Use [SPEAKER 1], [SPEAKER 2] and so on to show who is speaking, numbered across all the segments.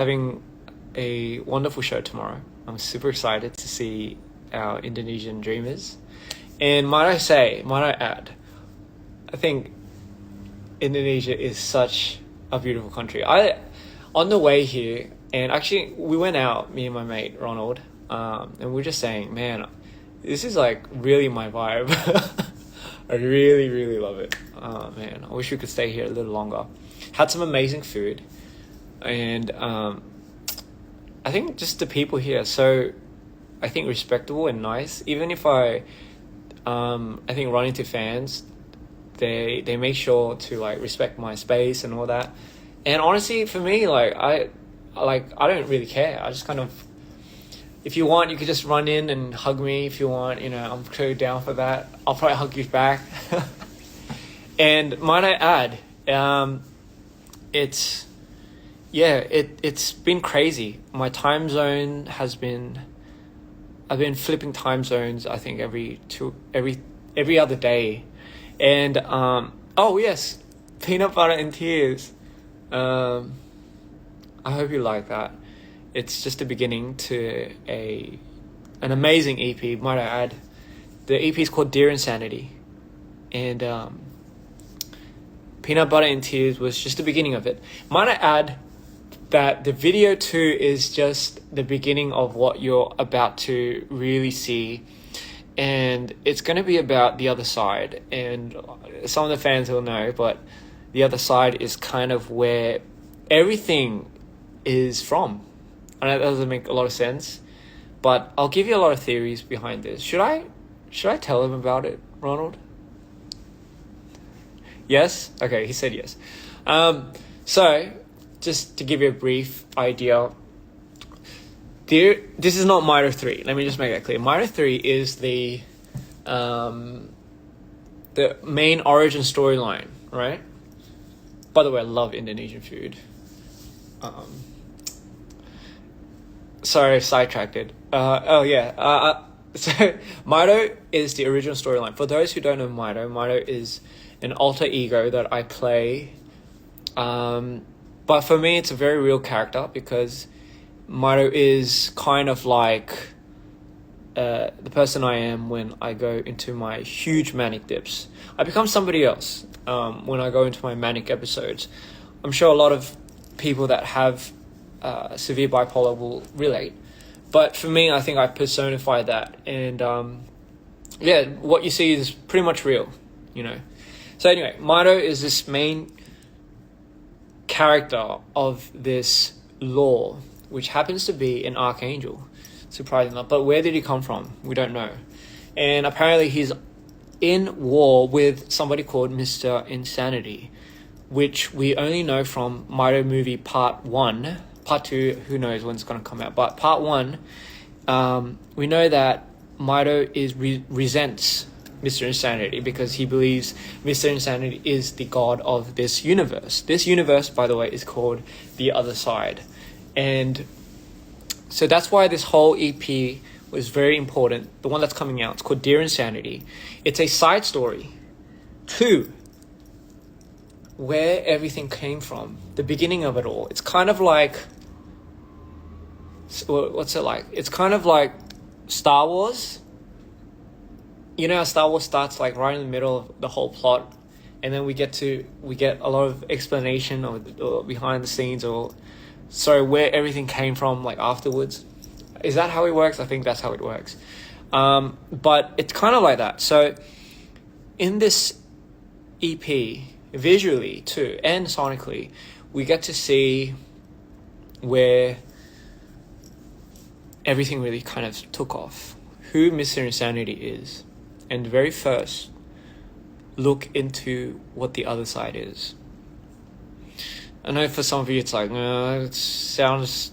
[SPEAKER 1] having a wonderful show tomorrow. I'm super excited to see our Indonesian dreamers. And might I add, I think Indonesia is such a beautiful country. On the way here, and actually we went out, me and my mate Ronald, and we were just saying, man, this is like really my vibe. I really, really love it. Man, I wish we could stay here a little longer. Had some amazing food, and I think just the people here are so, I think, respectable and nice. Even if I think run into fans, they make sure to like respect my space and all that. And honestly, for me, I don't really care. I just kind of, if you want, you could just run in and hug me if you want. I'm so down for that. I'll probably hug you back. And might I add, it's been crazy. My time zone I've been flipping time zones, I think every other day. And oh yes, peanut butter and tears. I hope you like that. It's just the beginning to an amazing EP, might I add. The EP is called Dear Insanity, and Peanut Butter and Tears was just the beginning of it. Might I add that the video 2 is just the beginning of what you're about to really see, and it's going to be about the other side. And some of the fans will know, but the other side is kind of where everything is from. I know that doesn't make a lot of sense, but I'll give you a lot of theories behind this. Should I tell him about it, Ronald? Yes? Okay, he said yes. So, just to give you a brief idea, this is not Mito 3. Let me just make that clear. Mito 3 is the main origin storyline, right? By the way, I love Indonesian food. Sorry, sidetracked it. So Mito is the original storyline. For those who don't know Mito is an alter ego that I play. But for me, it's a very real character because Mito is kind of like the person I am when I go into my huge manic dips. I become somebody else when I go into my manic episodes. I'm sure a lot of people that have severe bipolar will relate. But for me, I think I personify that. And what you see is pretty much real, So anyway, Mito is this main character of this lore, which happens to be an archangel, surprisingly. But where did he come from? We don't know. And apparently he's in war with somebody called Mr. Insanity, which we only know from Mito movie part 1. Part 2, who knows when it's going to come out. But part 1, we know that Mito resents Mr. Insanity because he believes Mr. Insanity is the god of this universe. This universe, by the way, is called The Other Side. And so that's why this whole EP was very important. The one that's coming out, it's called Dear Insanity. It's a side story to where everything came from, the beginning of it all. It's kind of like, what's it like? It's kind of like Star Wars. You know how Star Wars starts like right in the middle of the whole plot, and then we get a lot of explanation or behind the scenes or where everything came from like afterwards. Is that how it works? I think that's how it works. But it's kind of like that. So in this EP, visually too and sonically, we get to see where everything really kind of took off, who Mr. Insanity is, and very first look into what the other side is. I know for some of you it's like, it sounds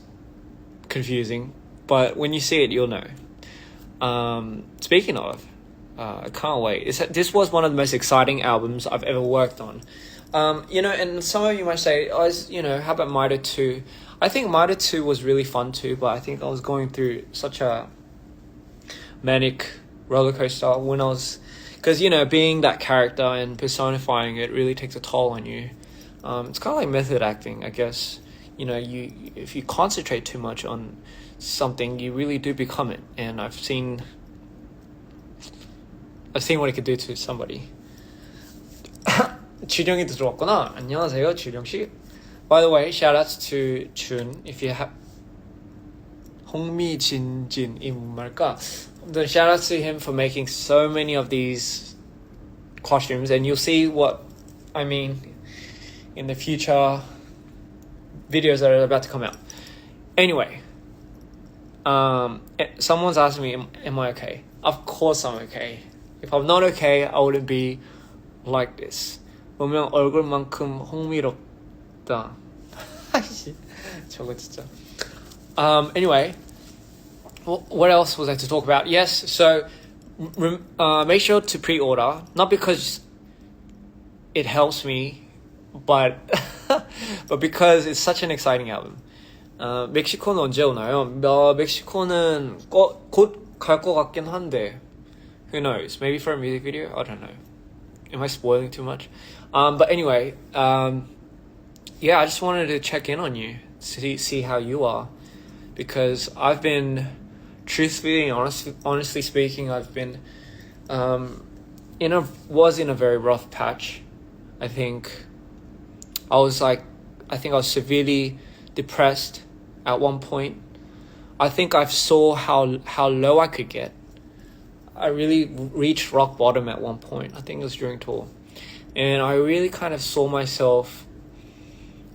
[SPEAKER 1] confusing, but when you see it, you'll know. Speaking of, I can't wait. This was one of the most exciting albums I've ever worked on. And some of you might say, how about Mito 2? I think Mito 2 was really fun too, but I think I was going through such a manic roller coaster when I was, because being that character and personifying it really takes a toll on you. It's kind of like method acting, I guess. you if you concentrate too much on something, you really do become it. And I've seen what it could do to somebody. 준영이도 들어왔구나. 안녕하세요, 준영씨. By the way, shout outs to Chun. If you have 홍미진진 이 말까? Then shout outs to him for making so many of these costumes, and you'll see what I mean in the future videos that are about to come out. Anyway, someone's asking me, am I okay? Of course I'm okay. If I'm not okay, I wouldn't be like this. 보면 얼굴만큼 홍미롭다. 저거 진짜. Anyway, what else was I to talk about? Yes, so make sure to pre-order, not because it helps me, but but because it's such an exciting album. 멕시코는 언제 오나요? 멕시코는 곧 갈 것 같긴 한데, who knows? Maybe for a music video? I don't know. Am I spoiling too much? But anyway, yeah, I just wanted to check in on you, see how you are, because I've been, truthfully and honestly speaking, I've been was in a very rough patch. I think I was severely depressed at one point. I think I saw how low I could get. I really reached rock bottom at one point. I think it was during tour. And I really kind of saw myself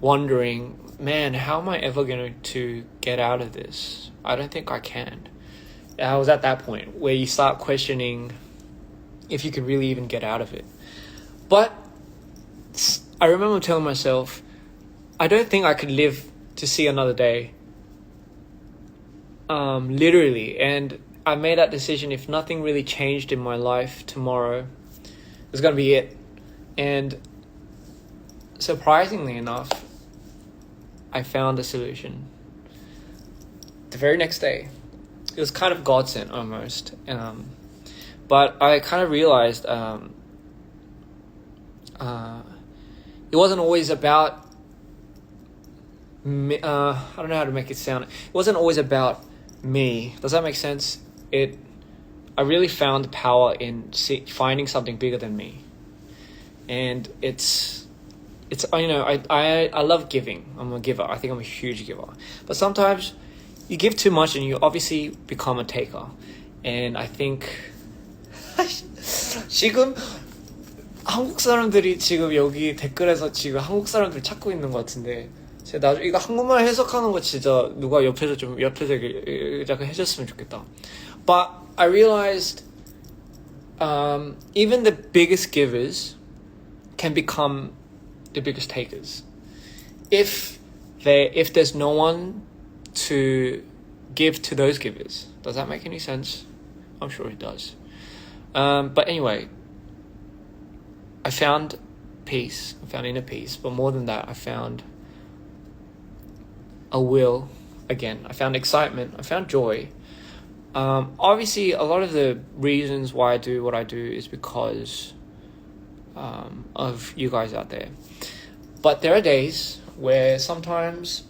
[SPEAKER 1] wondering, man, how am I ever going to get out of this? I don't think I can. I was at that point where you start questioning if you could really even get out of it. But I remember telling myself, I don't think I could live to see another day. Literally. And I made that decision. If nothing really changed in my life tomorrow, it's going to be it. And surprisingly enough, I found a solution. The very next day. It was kind of godsend almost. But I kind of realized it wasn't always about me. I don't know how to make it sound. It wasn't always about me. Does that make sense? I really found power in finding something bigger than me. And it's I love giving. I'm a giver. I think I'm a huge giver. But sometimes you give too much and you obviously become a taker. And I think 지금 한국 사람들이 지금 여기 댓글에서 지금 한국 사람들 찾고 있는 것 같은데, 제가 나중에 이거 한국말 해석하는 거 진짜 누가 옆에서 해줬으면 좋겠다. But I realized even the biggest givers can become the biggest takers if there's no one to give to those givers. Does that make any sense? I'm sure it does. But anyway, I found peace. I found inner peace. But more than that, I found a will again. I found excitement. I found joy. Obviously, a lot of the reasons why I do what I do is because of you guys out there. But there are days where sometimes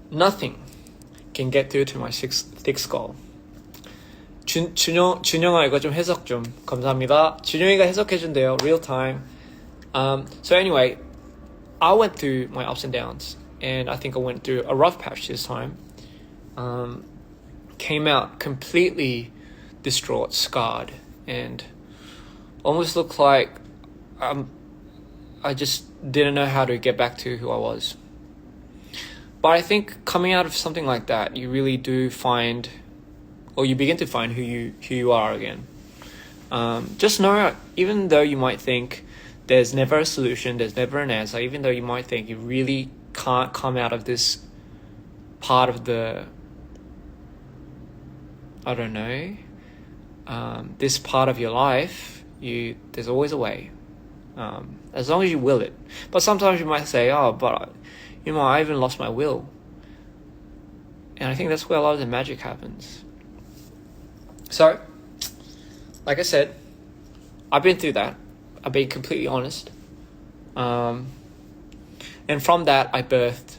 [SPEAKER 1] nothing can get through to my thick skull. 준영아 이거 좀 해석 좀 감사합니다. 준영이가 해석해준대요. Real time. So anyway, I went through my ups and downs, and I think I went through a rough patch this time. Came out completely distraught, scarred, and almost looked like I just didn't know how to get back to who I was. But I think coming out of something like that, you really do find, or you begin to find who you are again. Just know, even though you might think there's never a solution, there's never an answer, even though you might think you really can't come out of this part of the, I don't know, this part of your life, there's always a way. As long as you will it. But sometimes you might say, oh, but I even lost my will. And I think that's where a lot of the magic happens. So, like I said, I've been through that. I've been completely honest. And from that, I birthed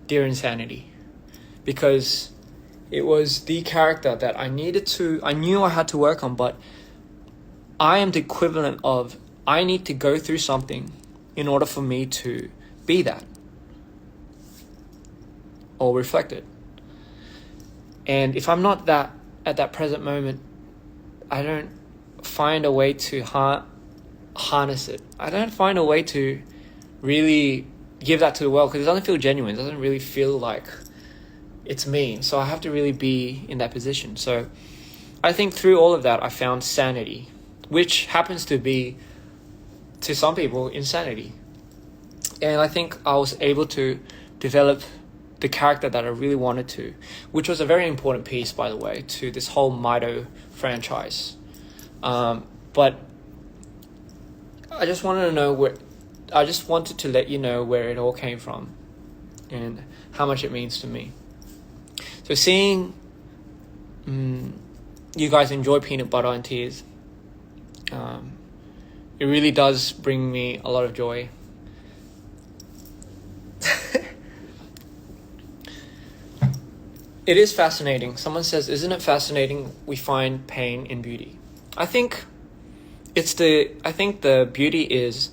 [SPEAKER 1] Dear Insanity, because it was the character that I knew I had to work on, but I am the equivalent of, I need to go through something in order for me to be that or reflect it. And if I'm not that at that present moment, I don't find a way to harness it. I don't find a way to really give that to the world, because it doesn't feel genuine. It doesn't really feel like it's me. So I have to really be in that position. So I think through all of that, I found sanity, which happens to be, to some people, insanity. And I think I was able to develop the character that I really wanted to, which was a very important piece, by the way, to this whole Mido franchise. But I just wanted to let you know where it all came from and how much it means to me. So seeing you guys enjoy Peanut Butter and Tears, it really does bring me a lot of joy. It is fascinating. Someone says, isn't it fascinating we find pain in beauty? I think the beauty is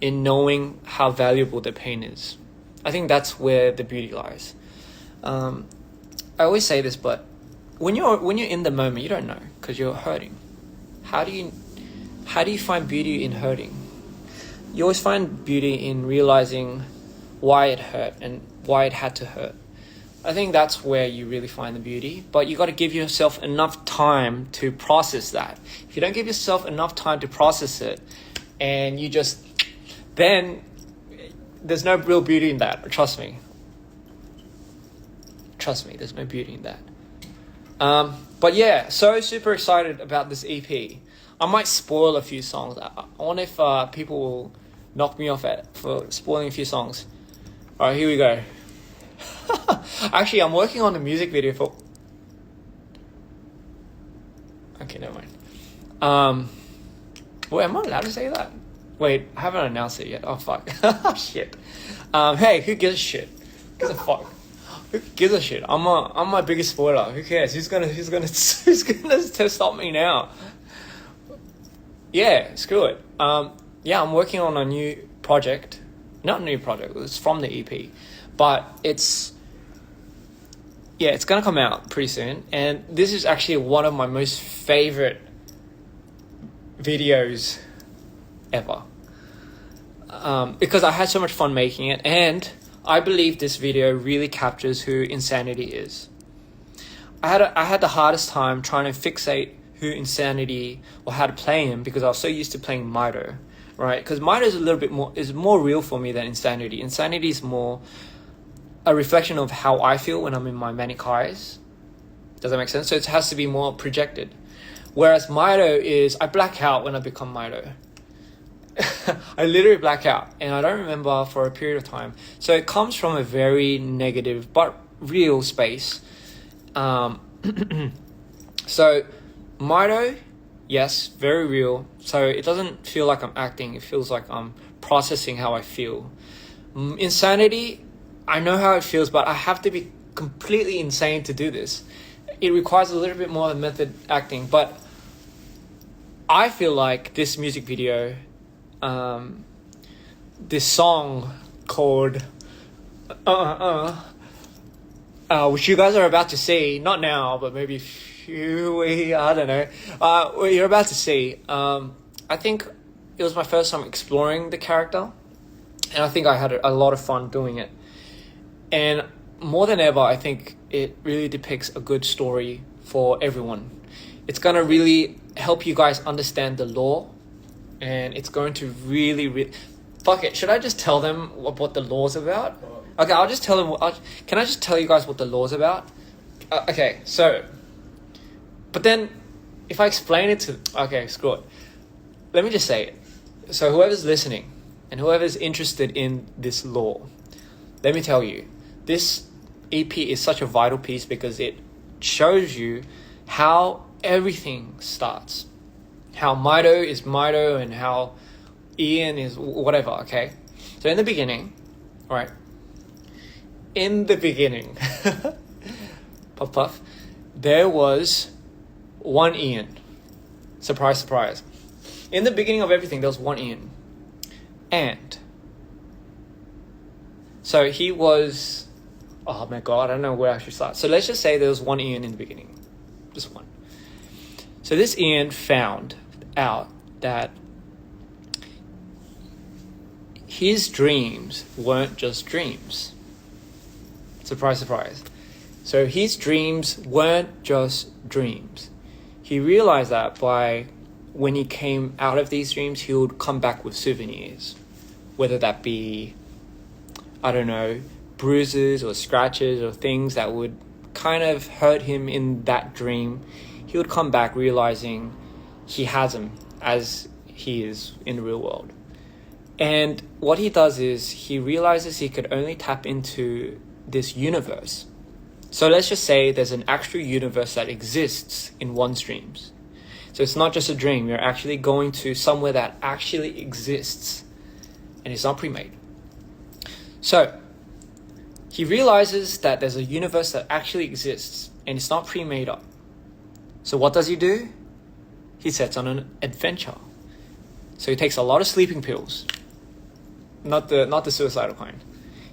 [SPEAKER 1] in knowing how valuable the pain is. I think that's where the beauty lies. I always say this, but when you're in the moment, you don't know, because you're hurting. How do you find beauty in hurting? You always find beauty in realizing why it hurt and why it had to hurt. I think that's where you really find the beauty, but you got to give yourself enough time to process that. If you don't give yourself enough time to process it, and then there's no real beauty in that. Trust me, there's no beauty in that. But yeah, so super excited about this EP. I might spoil a few songs. I wonder if people will knock me off for spoiling a few songs. All right, here we go. Actually, I'm working on the music video for... Okay, never mind. Wait, am I allowed to say that? Wait, I haven't announced it yet. Oh, fuck. Shit. Hey, who gives a shit? Who gives a fuck? Who gives a shit? I'm my biggest spoiler. Who cares? Who's gonna stop me now? Yeah, screw it. Yeah, I'm working on a new project. Not a new project. It's from the EP, but it's gonna come out pretty soon. And this is actually one of my most favorite videos ever, because I had so much fun making it, and I believe this video really captures who Insanity is. I had the hardest time trying to fixate who Insanity, or how to play him, because I was so used to playing Mido, right? Because Mido is more real for me than Insanity. Insanity is more a reflection of how I feel when I'm in my manic highs. Does that make sense? So it has to be more projected. Whereas Mido is, I black out when I become Mido. I literally black out, and I don't remember for a period of time. So it comes from a very negative but real space. So Mido, yes, very real. So it doesn't feel like I'm acting. It feels like I'm processing how I feel. Insanity, I know how it feels, but I have to be completely insane to do this. It requires a little bit more of method acting, but I feel like this music video, this song called which you guys are about to see, not now, but maybe I don't know, what you're about to see. I think it was my first time exploring the character, and I think I had a lot of fun doing it. And more than ever, I think it really depicts a good story for everyone. It's going to really help you guys understand the lore, and it's going to really... Fuck it, should I just tell them what the lore's about? Okay, I'll just tell them... Can I just tell you guys what the lore's about? Okay, so... But then, if I explain it to... Okay, screw it. Let me just say it. So whoever's listening, and whoever's interested in this lore, let me tell you, this EP is such a vital piece because it shows you how everything starts. How Mido is Mido and how Ian is whatever, okay? So in the beginning, right, in the beginning, puff puff, there was one Ian. Surprise, surprise. In the beginning of everything, there was one Ian. And so he was, oh my God, I don't know where I should start. So let's just say there was one Ian in the beginning. Just one. So this Ian found out that his dreams weren't just dreams. Surprise, surprise. So his dreams weren't just dreams. He realized that when he came out of these dreams, he would come back with souvenirs. Whether that be, I don't know, bruises or scratches or things that would kind of hurt him in that dream. He would come back realizing he has them as he is in the real world. And what he does is he realizes he could only tap into this universe. So let's just say there's an actual universe that exists in one's dreams. So it's not just a dream, you're actually going to somewhere that actually exists and it's not pre-made. So he realizes that there's a universe that actually exists and it's not pre-made up. So what does he do? He sets on an adventure. So he takes a lot of sleeping pills. Not the suicidal kind.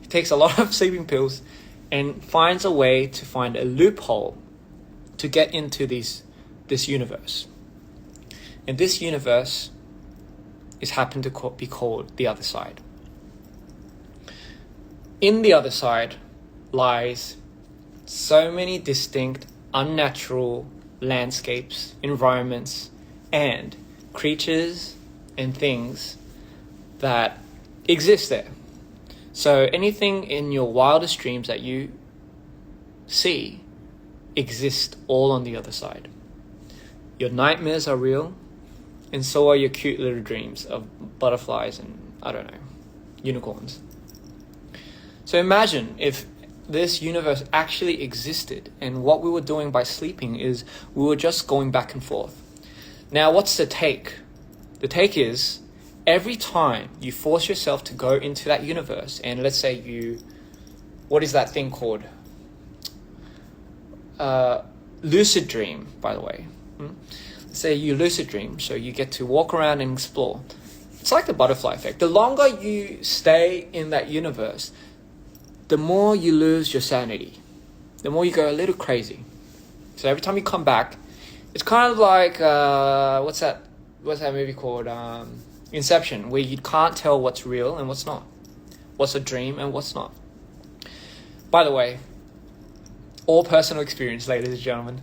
[SPEAKER 1] He takes a lot of sleeping pills and finds a way to find a loophole to get into this universe. And this universe is happened to be called the other side. In the other side lies so many distinct, unnatural landscapes, environments, and creatures and things that exist there. So anything in your wildest dreams that you see exist all on the other side. Your nightmares are real, and so are your cute little dreams of butterflies and, I don't know, unicorns. So imagine if this universe actually existed and what we were doing by sleeping is we were just going back and forth. Now, what's the take? The take is every time you force yourself to go into that universe, and let's say what is that thing called? Lucid dream, by the way. Let's say you lucid dream, so you get to walk around and explore. It's like the butterfly effect. The longer you stay in that universe, the more you lose your sanity. The more you go a little crazy. So every time you come back, it's kind of like, what's that movie called? Inception, where you can't tell what's real and what's not. What's a dream and what's not. By the way, all personal experience, ladies and gentlemen.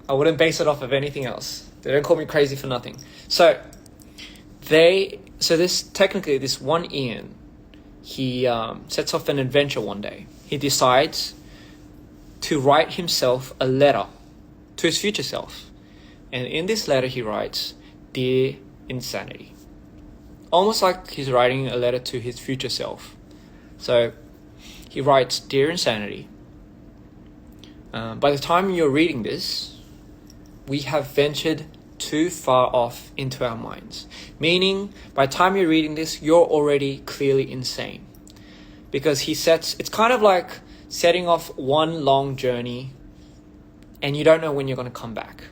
[SPEAKER 1] I wouldn't base it off of anything else. They don't call me crazy for nothing. So this one Ian, he sets off an adventure one day. He decides to write himself a letter to his future self. And in this letter he writes, "Dear Insanity." Almost like he's writing a letter to his future self. So he writes, "Dear Insanity, by the time you're reading this, we have ventured too far off into our minds." Meaning, by the time you're reading this, you're already clearly insane. Because it's kind of like setting off one long journey and you don't know when you're going to come back.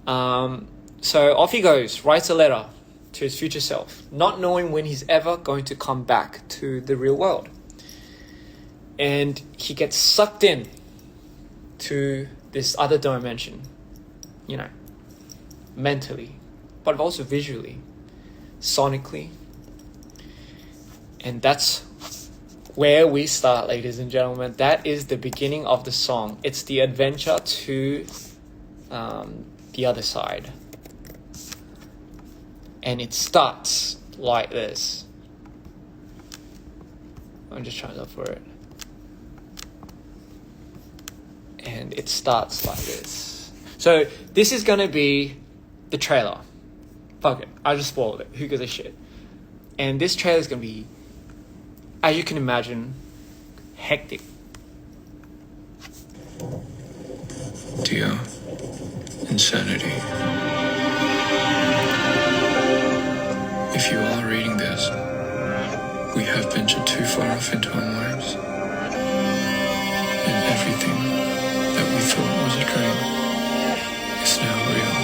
[SPEAKER 1] So off he goes, writes a letter to his future self, not knowing when he's ever going to come back to the real world. And he gets sucked in to this other dimension, mentally, but also visually, sonically. And that's where we start, ladies and gentlemen. That is the beginning of the song. It's the adventure to the other side. And it starts like this. I'm just trying to look for it. And it starts like this. So this is going to be the trailer. Fuck it. I just spoiled it. Who gives a shit? And this trailer is going to be, as you can imagine, hectic.
[SPEAKER 2] Dear Insanity, if you are reading this, we have ventured too far off into our lives. everything that we thought was a dream is now real.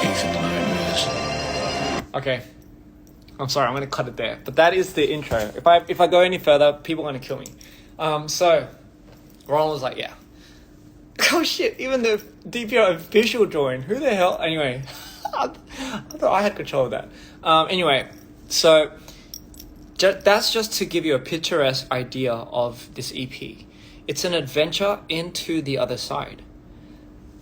[SPEAKER 2] Even nightmares.
[SPEAKER 1] Okay. I'm sorry, I'm gonna cut it there. But that is the intro. If I go any further, people are gonna kill me. So Ron was like, yeah. Oh shit, even the DPR official joined. Who the hell? Anyway, I thought I had control of that. Anyway, so that's just to give you a picturesque idea of this EP. It's an adventure into the other side.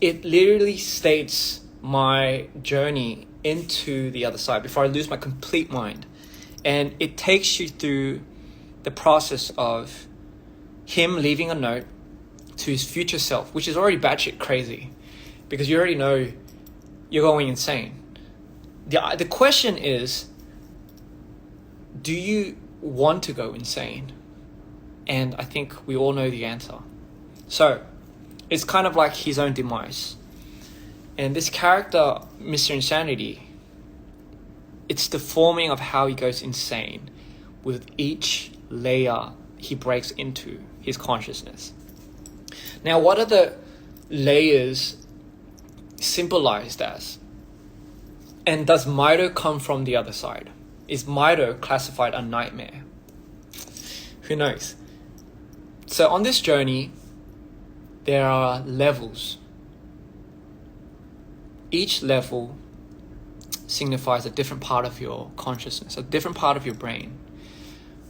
[SPEAKER 1] It literally states my journey into the other side before I lose my complete mind. And it takes you through the process of him leaving a note to his future self, which is already batshit crazy because you already know you're going insane. The question is, do you want to go insane? And I think we all know the answer. So it's kind of like his own demise. And this character, Mr. Insanity, it's the forming of how he goes insane with each layer he breaks into his consciousness. Now, what are the layers symbolized as? And does Maido come from the other side? Is Maido classified a nightmare? Who knows? So on this journey, there are levels. Each level signifies a different part of your consciousness, a different part of your brain.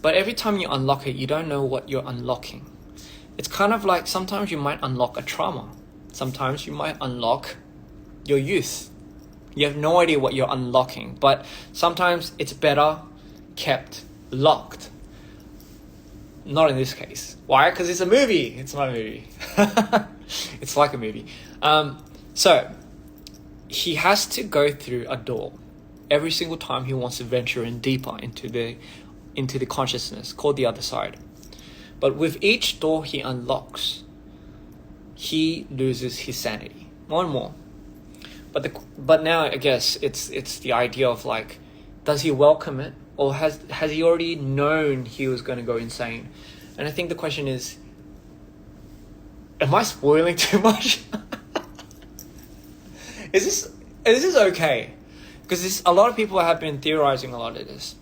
[SPEAKER 1] But every time you unlock it, you don't know what you're unlocking. It's kind of like sometimes you might unlock a trauma. Sometimes you might unlock your youth. You have no idea what you're unlocking, but sometimes it's better kept locked. Not in this case. Why? Because it's a movie. It's not a movie. It's like a movie. So he has to go through a door every single time he wants to venture in deeper into the consciousness called the other side. But with each door he unlocks, he loses his sanity more and more. But now I guess it's the idea of like, does he welcome it, or has he already known he was going to go insane? And I think the question is, am I spoiling too much? Is this okay? Because a lot of people have been theorizing a lot of this.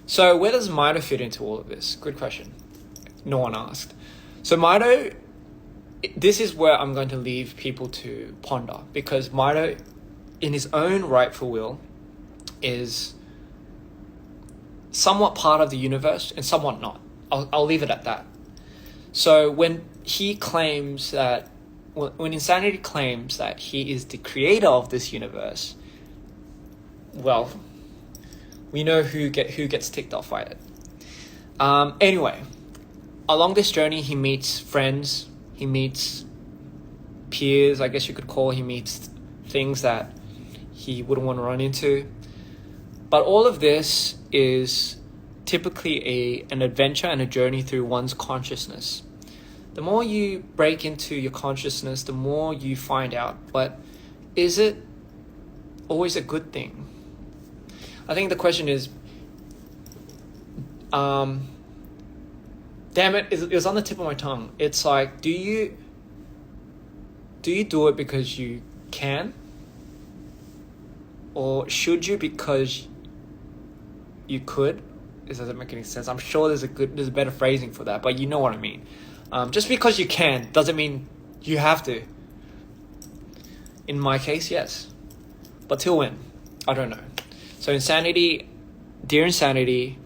[SPEAKER 1] So where does Maido fit into all of this? Good question. No one asked. So Maido, this is where I'm going to leave people to ponder, because Maido, in his own rightful will, is somewhat part of the universe and somewhat not. I'll leave it at that. So when he claims that, when Insanity claims that he is the creator of this universe, well, we know who gets ticked off by it. Anyway, along this journey, he meets friends, he meets peers, I guess you could call. He meets things that he wouldn't want to run into. But all of this is typically an adventure and a journey through one's consciousness. The more you break into your consciousness, the more you find out. But is it always a good thing? I think the question is, damn it, it was on the tip of my tongue. It's like, do you do it because you can? Or should you because you could? This doesn't make any sense. I'm sure there's a better phrasing for that, but you know what I mean. Just because you can doesn't mean you have to. In my case, yes. But till when? I don't know. So Insanity, Dear Insanity,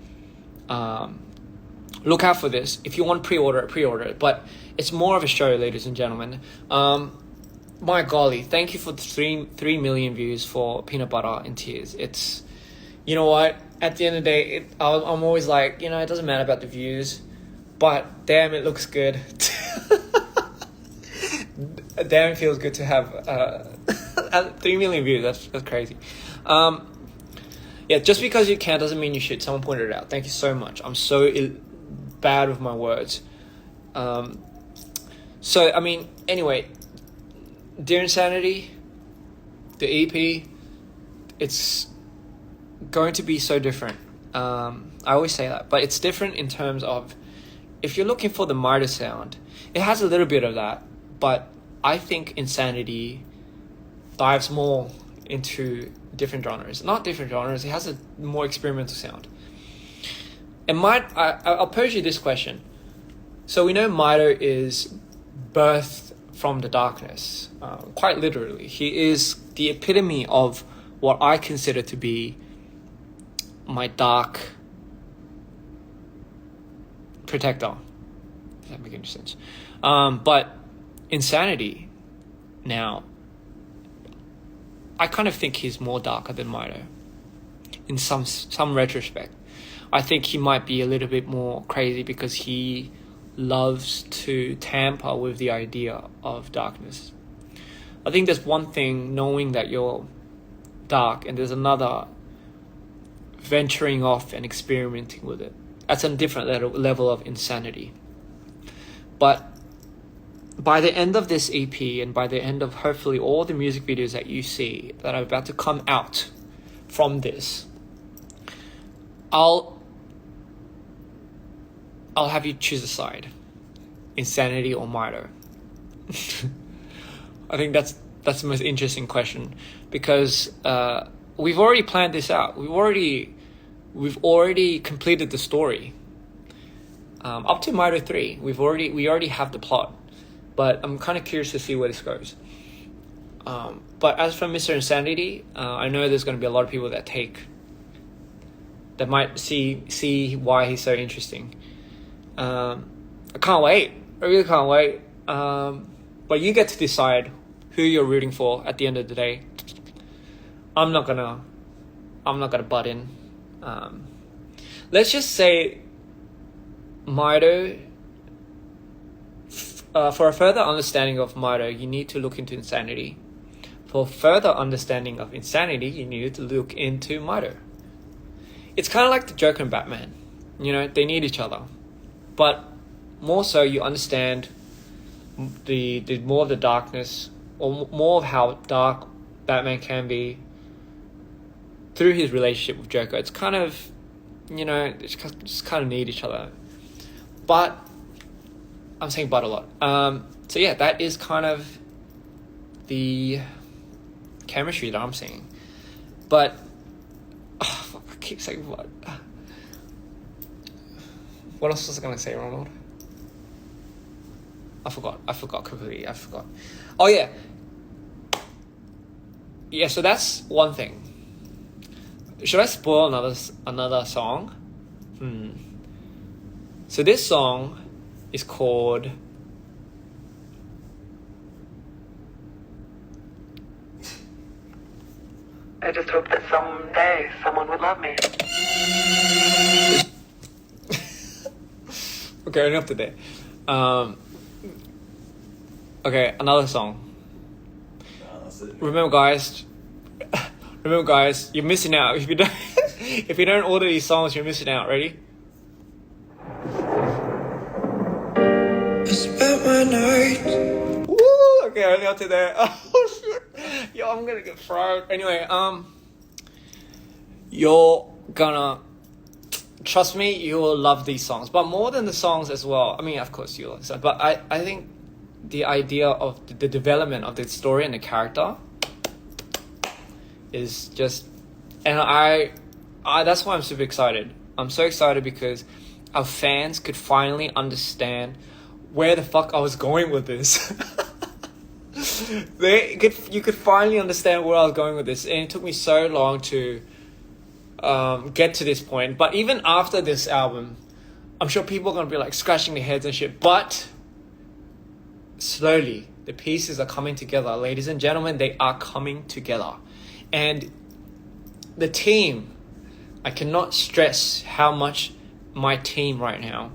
[SPEAKER 1] look out for this. If you want pre-order it. But it's more of a show, ladies and gentlemen. My golly, thank you for the 3 million views for Peanut Butter and Tears. It's, you know what? At the end of the day, I'm always like, it doesn't matter about the views, but damn, it looks good. Damn, it feels good to have 3 million views. That's crazy. Yeah, just because you can doesn't mean you should. Someone pointed it out. Thank you so much. I'm so bad with my words. So, I mean, anyway, Dear Insanity, the EP, it's going to be so different. I always say that, but it's different in terms of if you're looking for the Mitre sound, it has a little bit of that, but I think Insanity dives more into different genres. Not different genres, it has a more experimental sound. And I'll pose you this question. So we know Mitre is birthed from the darkness, quite literally. He is the epitome of what I consider to be my dark protector. Does that make any sense? But Insanity, now, I kind of think he's more darker than Mitre in some retrospect. I think he might be a little bit more crazy because he loves to tamper with the idea of darkness. I think there's one thing knowing that you're dark, and there's another venturing off and experimenting with it. That's a different level of insanity. But by the end of this EP, and by the end of hopefully all the music videos that you see that are about to come out from this, I'll have you choose a side, Insanity or Mitre. I think that's the most interesting question, because we've already planned this out. We've already completed the story. Up to Mitre 3, we already have the plot, but I'm kind of curious to see where this goes. But as for Mr. Insanity, I know there's going to be a lot of people that might see why he's so interesting. I can't wait. I really can't wait. But you get to decide who you're rooting for at the end of the day. I'm not gonna butt in. Let's just say Mitre. For a further understanding of Mitre, you need to look into Insanity. For further understanding of Insanity, you need to look into Mitre. It's kind of like the Joker and Batman. You know, they need each other. But more so, you understand the more of the darkness, or more of how dark Batman can be through his relationship with Joker. It's kind of, you know, just kind of need each other. But I'm saying but a lot. So yeah, that is kind of the chemistry that I'm seeing. But I keep saying what? What else was I gonna say, Ronald? I forgot completely. Oh yeah. Yeah, so that's one thing. Should I spoil another song? So this song is called
[SPEAKER 3] I just hope that someday someone would love me.
[SPEAKER 1] Okay, enough today. Okay, another song. Remember guys, you're missing out. If you don't order these songs, you're missing out. Ready?
[SPEAKER 2] I spent my night.
[SPEAKER 1] Woo! Okay, only up to there. Oh shit! Yo, I'm gonna get fried. Anyway, you're gonna trust me. You will love these songs, but more than the songs as well. I mean, of course you love songs, but I think the idea of the development of the story and the character is just, and I that's why I'm super excited. I'm so excited because our fans could finally understand where the fuck I was going with this. You could finally understand where I was going with this, and it took me so long to get to this point. But even after this album, I'm sure people are gonna be like scratching their heads and shit. But slowly, the pieces are coming together, ladies and gentlemen. They are coming together, and the team. I cannot stress how much my team right now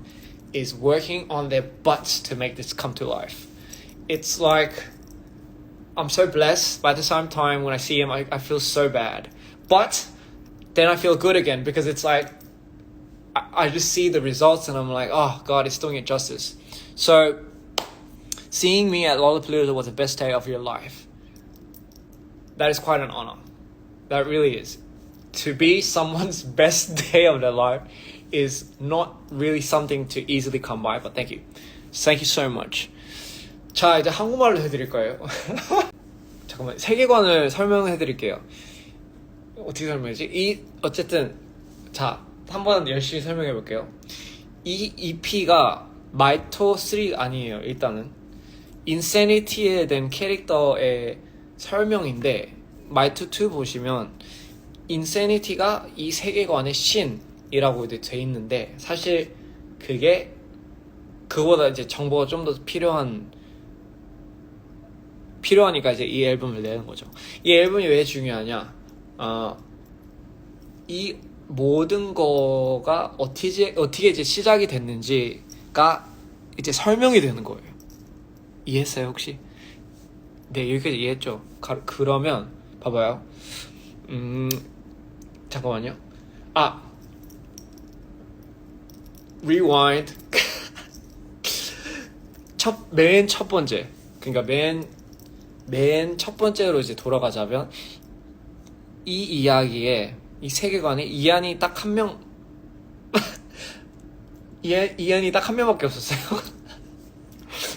[SPEAKER 1] is working on their butts to make this come to life. It's like I'm so blessed. By the same time, when I see him, I feel so bad. But then I feel good again, because it's like I just see the results and I'm like, oh God, it's doing it justice. So seeing me at Lollapalooza was the best day of your life. That is quite an honor. That really is. To be someone's best day of their life, is not really something to easily come by, but thank you so much. 자, 이제 한국말로 해드릴 거예요. 잠깐만, 세계관을 설명해 드릴게요. 어떻게 설명하지? 어쨌든 자, 한번 열심히 설명해 볼게요. 이 EP가 마이토 3 아니에요. 일단은 인세니티에 대한 캐릭터의 설명인데, 마이토 2 보시면 인세니티가 이 세계관의 신이라고 이제 돼 있는데, 사실 그게 그보다 이제 정보가 좀 더 필요하니까 이제 이 앨범을 내는 거죠. 이 앨범이 왜 중요하냐? 이 모든 거가 어떻게 이제 시작이 됐는지가 이제 설명이 되는 거예요. 이해했어요, 혹시? 네, 여기까지 이해했죠? 그러면 봐봐요. 잠깐만요. rewind. 맨 첫 번째, 그러니까 맨 첫 번째로 이제 돌아가자면, 이 이야기에, 이 세계관에 이안이 딱 한 명, 이안이 딱 한 명밖에 없었어요.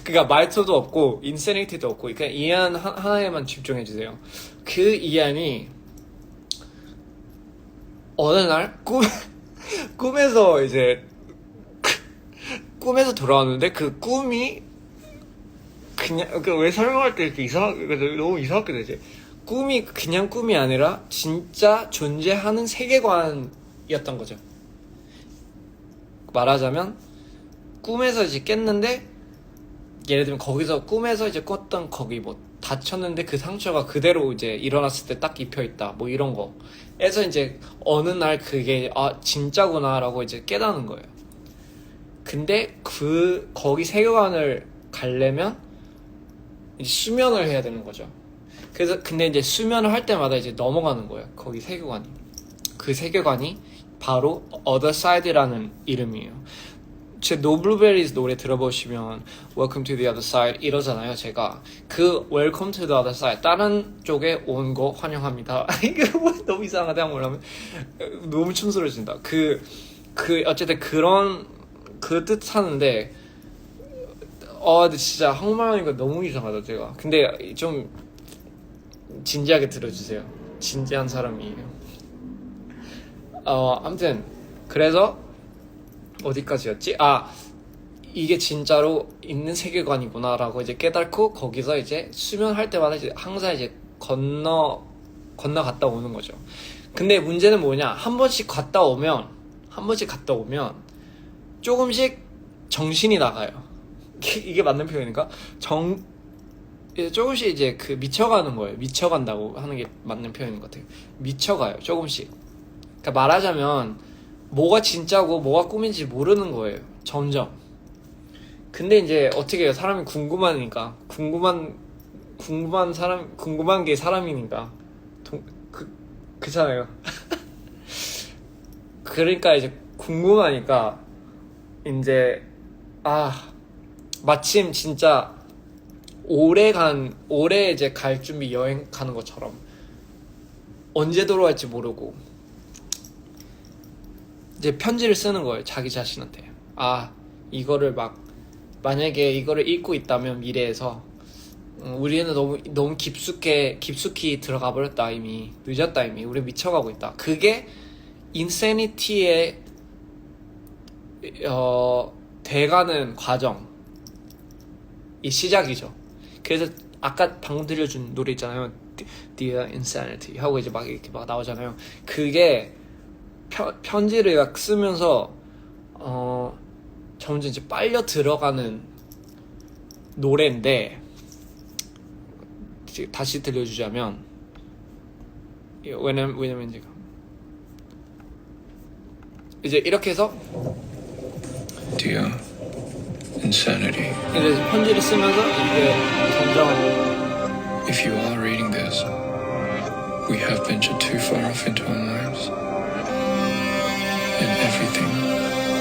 [SPEAKER 1] 그러니까 마이토도 없고 인세니티도 없고, 그러니까 이안 하나에만 집중해주세요. 그 이안이 어느 날 꿈에서 이제 꿈에서 돌아왔는데, 그 꿈이 그냥, 왜 설명할 때 이렇게 너무 이상하게 되지? 꿈이 그냥 꿈이 아니라 진짜 존재하는 세계관이었던 거죠. 말하자면 꿈에서 이제 깼는데, 예를 들면 거기서 꿈에서 이제 꿨던 거기 뭐 다쳤는데 그 상처가 그대로 이제 일어났을 때 딱 입혀있다, 뭐 이런 거에서 이제 어느 날 그게 진짜구나 라고 이제 깨닫는 거예요. 근데 거기 세계관을 가려면 이제 수면을 해야 되는 거죠. 그래서 근데 이제 수면을 할 때마다 이제 넘어가는 거예요. 거기 세계관이. 그 세계관이 바로 Other Side라는 이름이에요. 제 No Blueberries 노래 들어보시면 Welcome to the Other Side 이러잖아요. 제가 그 Welcome to the Other Side, 다른 쪽에 온 거 환영합니다. 이거 너무 이상하다 말하면 너무 춤스러워진다. 어쨌든 그 뜻 하는데, 근데 진짜 한국말 하니까 너무 이상하다, 제가. 근데 좀 진지하게 들어주세요. 진지한 사람이에요. 아무튼 그래서 어디까지였지? 이게 진짜로 있는 세계관이구나 라고 이제 깨닫고, 거기서 이제 수면할 때마다 이제 항상 이제 건너갔다 오는 거죠. 근데 문제는 뭐냐? 한 번씩 갔다 오면 조금씩 정신이 나가요. 이게 맞는 표현인가? 조금씩 이제 미쳐가는 거예요. 미쳐간다고 하는 게 맞는 표현인 것 같아요. 미쳐가요, 조금씩. 그러니까 말하자면 뭐가 진짜고 뭐가 꿈인지 모르는 거예요, 점점. 근데 이제 어떻게 해요? 사람이 궁금하니까. 궁금한 게 사람이니까. 그렇잖아요. 그러니까 이제 궁금하니까 이제 마침 진짜 올해 이제 갈 준비 여행 가는 것처럼 언제 돌아갈지 모르고 이제 편지를 쓰는 거예요, 자기 자신한테. 이거를 만약에 이거를 읽고 있다면 미래에서 우리는 너무 깊숙이 들어가 버렸다, 이미 늦었다, 이미 우리 미쳐가고 있다. 그게 인세니티의 돼가는 과정이 시작이죠. 그래서 아까 방금 들려준 노래 있잖아요, Dear Insanity 하고 이제 이렇게 나오잖아요. 그게 편지를 막 쓰면서 점점 이제 빨려 들어가는 노래인데, 다시 들려주자면, 왜냐면 이제 이렇게 해서
[SPEAKER 2] Dear Insanity,
[SPEAKER 1] 이제 편지를 쓰면서 이게 점점
[SPEAKER 2] if you are reading this, we have ventured too far off into our lives, and everything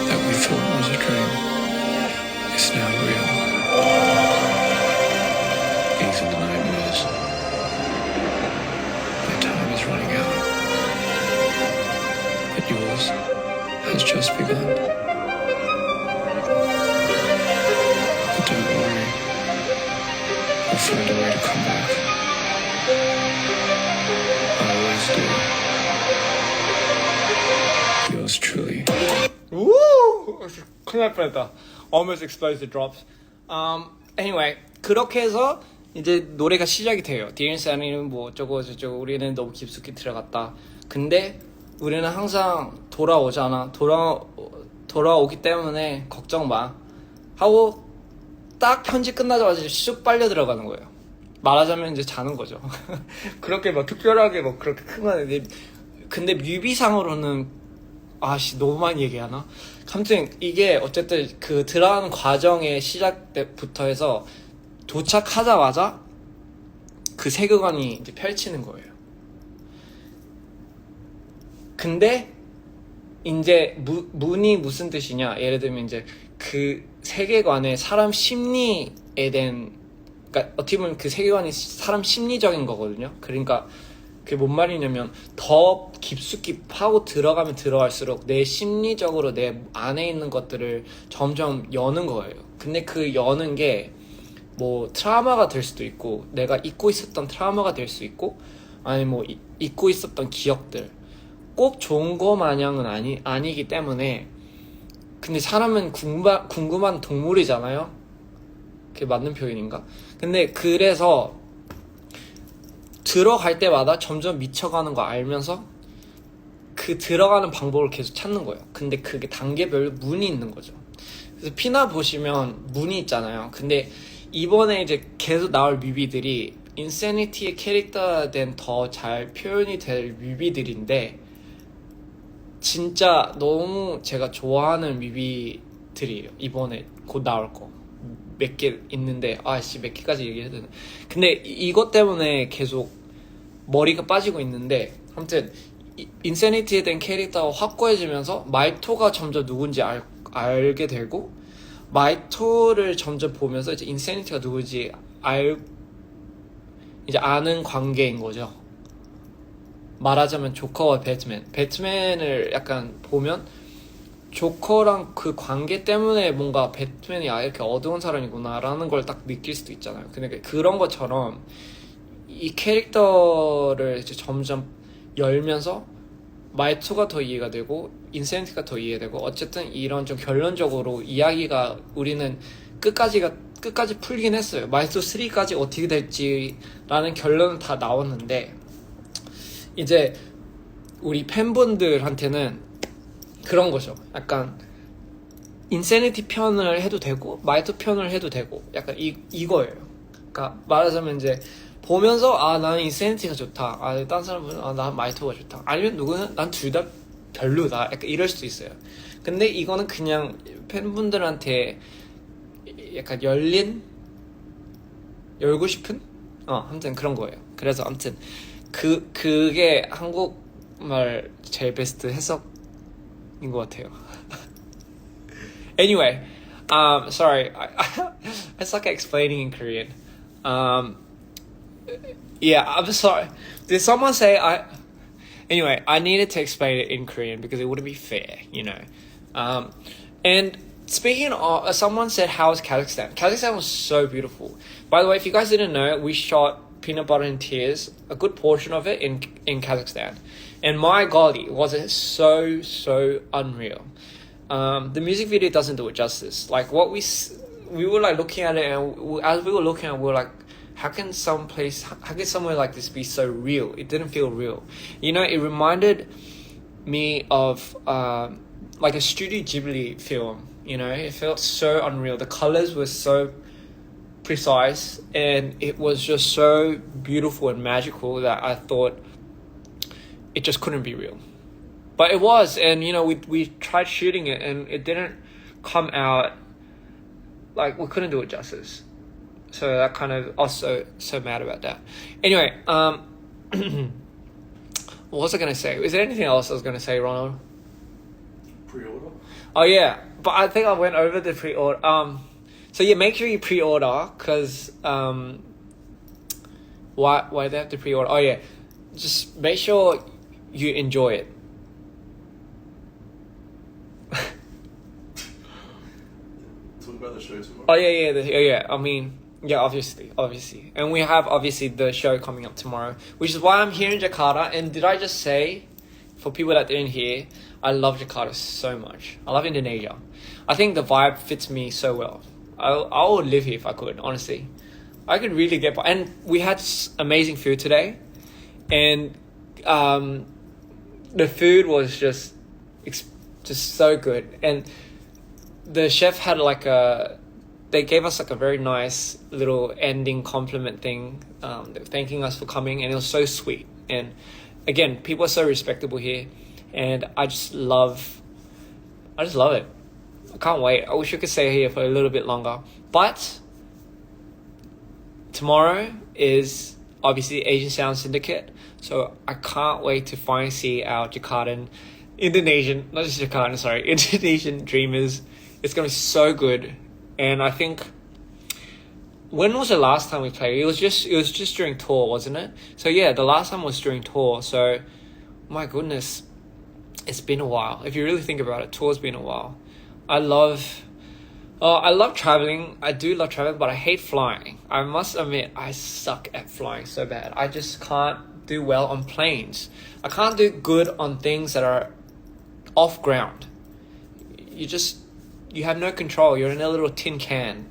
[SPEAKER 2] that we thought was a dream is now real. These are the nightmares. My time is running out, but yours has just begun. find a way to come back. I always do. Yours truly.
[SPEAKER 1] Woo! 큰일 날 뻔했다. Almost exploded the drops. Anyway, 그렇게 해서 이제 노래가 시작이 돼요. 디엔스는 뭐 어쩌고 저쩌고 우리는 너무 깊숙이 들어갔다. 근데 우리는 항상 돌아오잖아. 돌아오기 때문에 걱정 마. 하고 딱 편집 끝나자마자 쑥 빨려 들어가는 거예요. 말하자면 이제 자는 거죠. 그렇게 막 특별하게 뭐 그렇게 큰 건 아닌데 근데 뮤비상으로는 아씨 너무 많이 얘기하나? 아무튼 이게 어쨌든 그 들어가는 과정의 시작 때부터 해서 도착하자마자 그 세계관이 이제 펼치는 거예요. 근데 이제 문이 무슨 뜻이냐? 예를 들면 이제 그 세계관에 사람 심리에 대한 그러니까 어떻게 보면 그 세계관이 사람 심리적인 거거든요. 그러니까 그게 뭔 말이냐면 더 깊숙이 파고 들어가면 들어갈수록 내 심리적으로 내 안에 있는 것들을 점점 여는 거예요. 근데 그 여는 게 뭐 트라우마가 될 수도 있고 내가 잊고 있었던 트라우마가 될 수 있고 아니 뭐 잊고 있었던 기억들 꼭 좋은 거 마냥은 아니기 때문에 근데 사람은 궁금한 동물이잖아요. 그게 맞는 표현인가? 근데 그래서 들어갈 때마다 점점 미쳐가는 거 알면서 그 들어가는 방법을 계속 찾는 거예요. 근데 그게 단계별로 문이 있는 거죠. 그래서 피나 보시면 문이 있잖아요. 근데 이번에 이제 계속 나올 뮤비들이 인세니티의 캐릭터에 대한 더 잘 표현이 될 뮤비들인데 진짜 너무 제가 좋아하는 뮤비들이에요. 이번에 곧 나올 거 몇 개 있는데 아씨 몇 개까지 얘기해야 되나 근데 이것 때문에 계속 머리가 빠지고 있는데 아무튼 인세니티에 대한 캐릭터가 확고해지면서 마이토가 점점 누군지 알게 되고 마이토를 점점 보면서 이제 인세니티가 누군지 이제 아는 관계인 거죠. 말하자면 조커와 배트맨을 약간 보면 조커랑 그 관계 때문에 뭔가 배트맨이 이렇게 어두운 사람이구나 라는 걸 딱 느낄 수도 있잖아요. 근데 그런 것처럼 이 캐릭터를 이제 점점 열면서 마이토가 더 이해가 되고 인센티가 더 이해되고 어쨌든 이런 좀 결론적으로 이야기가 우리는 끝까지 풀긴 했어요. 마이토 3까지 어떻게 될지라는 결론은 다 나왔는데 이제 우리 팬분들한테는 그런 거죠. 약간 인세니티 편을 해도 되고 마이토 편을 해도 되고 약간 이거예요. 그러니까 말하자면 이제 보면서 아 나는 인세니티가 좋다. 아 다른 사람은 아 난 마이토가 좋다. 아니면 누구는 난 둘 다 별로다. 약간 이럴 수도 있어요. 근데 이거는 그냥 팬분들한테 약간 열고 싶은 아무튼 그런 거예요. 그래서 아무튼 그게 한국말 제일 베스트 해석인 것 같아요. Anyway, sorry, I suck at explaining in Korean. Yeah, I'm sorry. Did someone say Anyway, I needed to explain it in Korean because it wouldn't be fair, you know. And speaking of, someone said, how was Kazakhstan? Kazakhstan was so beautiful. By the way, if you guys didn't know, we shot Peanut Butter and Tears, a good portion of it in Kazakhstan. And my golly, was it so unreal. The music video doesn't do it justice. Like what we were like looking at it, and as we were looking at it, we were like, how can somewhere like this be so real? It didn't feel real. You know, it reminded me of like a Studio Ghibli film. You know, it felt so unreal. The colors were so precise, and it was just so beautiful and magical that I thought it just couldn't be real. But it was, and you know, we tried shooting it, and it didn't come out like we couldn't do it justice. So that kind of also so mad about that. Anyway, what was I gonna say? Is there anything else I was gonna say, Ronald?
[SPEAKER 4] Pre-order?
[SPEAKER 1] Oh yeah, but I think I went over the pre-order. So yeah, make sure you pre-order because why they have to pre-order? Oh yeah, just make sure you enjoy it.
[SPEAKER 4] Talk about the show tomorrow.
[SPEAKER 1] Oh yeah. I mean, Yeah, obviously. And we have obviously the show coming up tomorrow, which is why I'm here in Jakarta. And did I just say, for people that didn't hear, I love Jakarta so much. I love Indonesia. I think the vibe fits me so well. I would live here if I could, honestly. I could really get by. And we had amazing food today. And the food was just so good. And the chef had they gave us like a very nice little ending compliment thing, thanking us for coming, and it was so sweet. And again, people are so respectable here, and I just love it. I can't wait. I wish we could stay here for a little bit longer. But tomorrow is obviously Asian Sound Syndicate, so I can't wait to finally see our Indonesian dreamers. It's gonna be so good. And I think, when was the last time we played? It was just during tour, wasn't it? So yeah, the last time was during tour. So, my goodness, it's been a while. If you really think about it, tour's been a while. I love traveling. I do love traveling, but I hate flying. I must admit, I suck at flying so bad. I just can't do well on planes. I can't do good on things that are off ground. You have no control. You're in a little tin can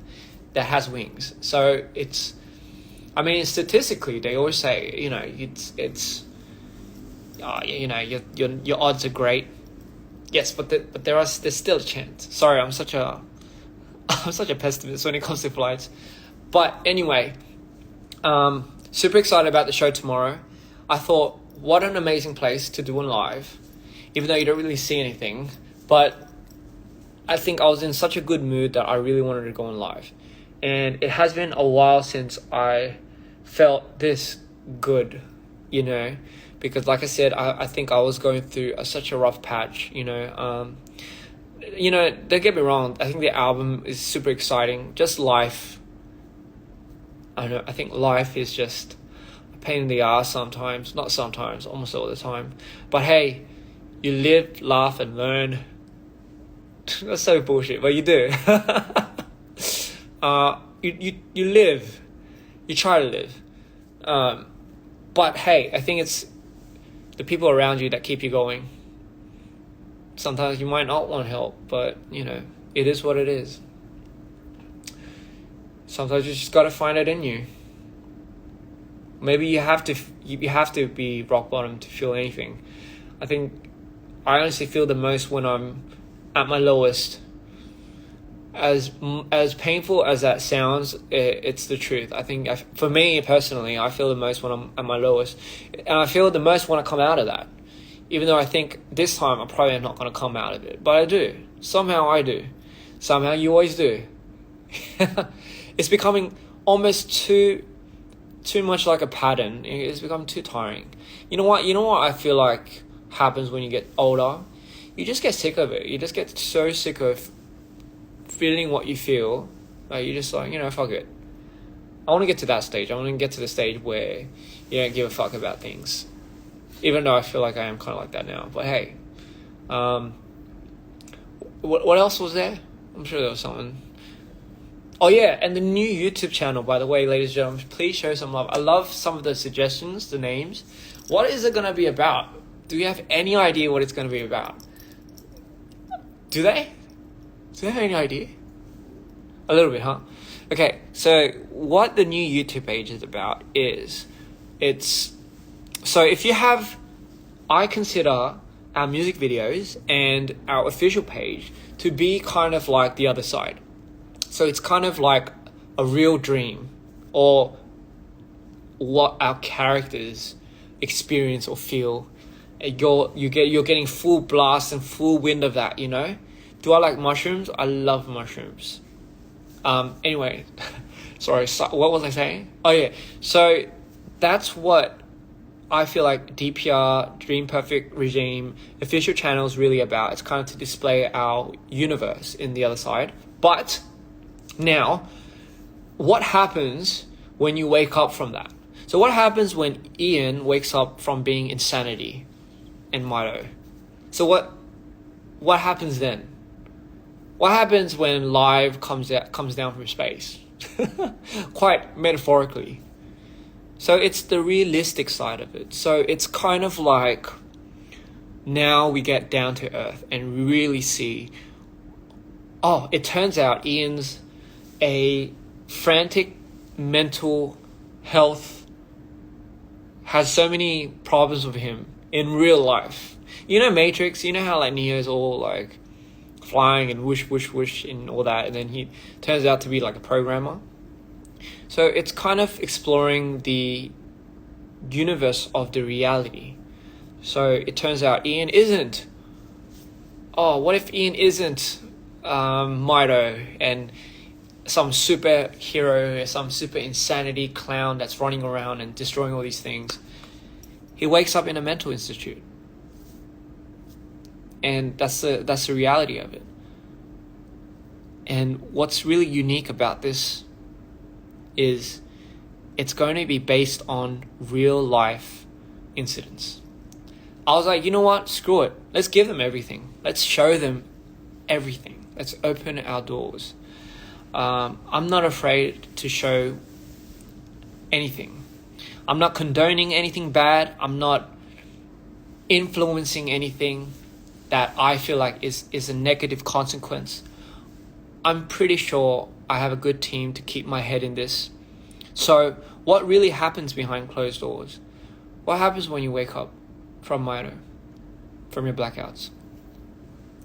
[SPEAKER 1] that has wings. So statistically, they always say, your odds are great. Yes, but there's still a chance. Sorry, I'm such a pessimist when it comes to flights. But anyway, super excited about the show tomorrow. I thought, what an amazing place to do on live, even though you don't really see anything. But I think I was in such a good mood that I really wanted to go on live. And it has been a while since I felt this good, because like I said, I think I was going through such a rough patch, don't get me wrong, I think the album is super exciting. Just life, I don't know, I think life is just a pain in the ass sometimes. Not sometimes, almost all the time. But hey, you live, laugh, and learn. That's so bullshit, but you do. You live, you try to live. But hey, I think it's the people around you that keep you going. Sometimes you might not want help, but it is what it is. Sometimes you just gotta find it in you. Maybe you have to be rock bottom to feel anything. I think I honestly feel the most when I'm at my lowest. As painful as that sounds, it's the truth. I think for me personally, I feel the most when I'm at my lowest, and I feel the most when I come out of that. Even though I think this time I'm probably not going to come out of it, but I do. Somehow I do. Somehow you always do. It's becoming almost too much like a pattern. It's become too tiring. You know what I feel like happens when you get older? You just get sick of it. You just get so sick of feeling what you feel. Like you're just like, fuck it. I want to get to that stage. I want to get to the stage where you don't give a fuck about things. Even though I feel like I am kind of like that now. But hey, what else was there? I'm sure there was something. Oh yeah, and the new YouTube channel, by the way, ladies and gentlemen, please show some love. I love some of the suggestions, the names. What is it going to be about? Do you have any idea what it's going to be about? Do they have any idea? A little bit, huh? Okay, so what the new YouTube page is about is, I consider our music videos and our official page to be kind of like the other side. So it's kind of like a real dream, or what our characters experience or feel. You're getting full blast and full wind of that, Do I like mushrooms? I love mushrooms. Anyway, sorry, what was I saying? Oh yeah, so that's what I feel like DPR, Dream Perfect Regime, official channel is really about. It's kind of to display our universe in the other side. But now, what happens when you wake up from that? So what happens when Ian wakes up from being insanity and Mito? So what happens then? What happens when live comes down from space? quite metaphorically. So it's the realistic side of it. So it's kind of like now we get down to earth and we really see, oh, it turns out Ian's a frantic mental health, has so many problems with him in real life. You know Matrix, you know how like Neo's all like flying and whoosh whoosh whoosh and all that, and then he turns out to be like a programmer. So it's kind of exploring the universe of the reality. So it turns out Ian isn't, oh, what if Ian isn't Mito and some superhero, some super insanity clown that's running around and destroying all these things? He wakes up in a mental institute. And that's the reality of it. And what's really unique about this is it's going to be based on real life incidents. I was like, you know what? Screw it. Let's give them everything. Let's show them everything. Let's open our doors. I'm not afraid to show anything. I'm not condoning anything bad. I'm not influencing anything that I feel like is a negative consequence. I'm pretty sure I have a good team to keep my head in this. So what really happens behind closed doors? What happens when you wake up from Mito, from your blackouts?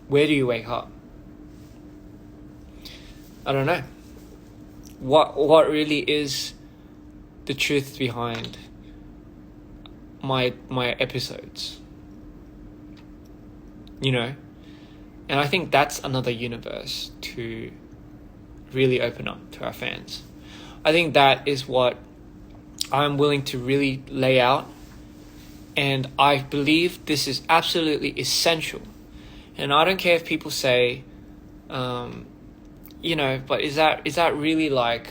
[SPEAKER 1] Where do you wake up? I don't know. What really is the truth behind my episodes? You know? And I think that's another universe to really open up to our fans. I think that is what I'm willing to really lay out. And I believe this is absolutely essential. And I don't care if people say, you know, but is that really like,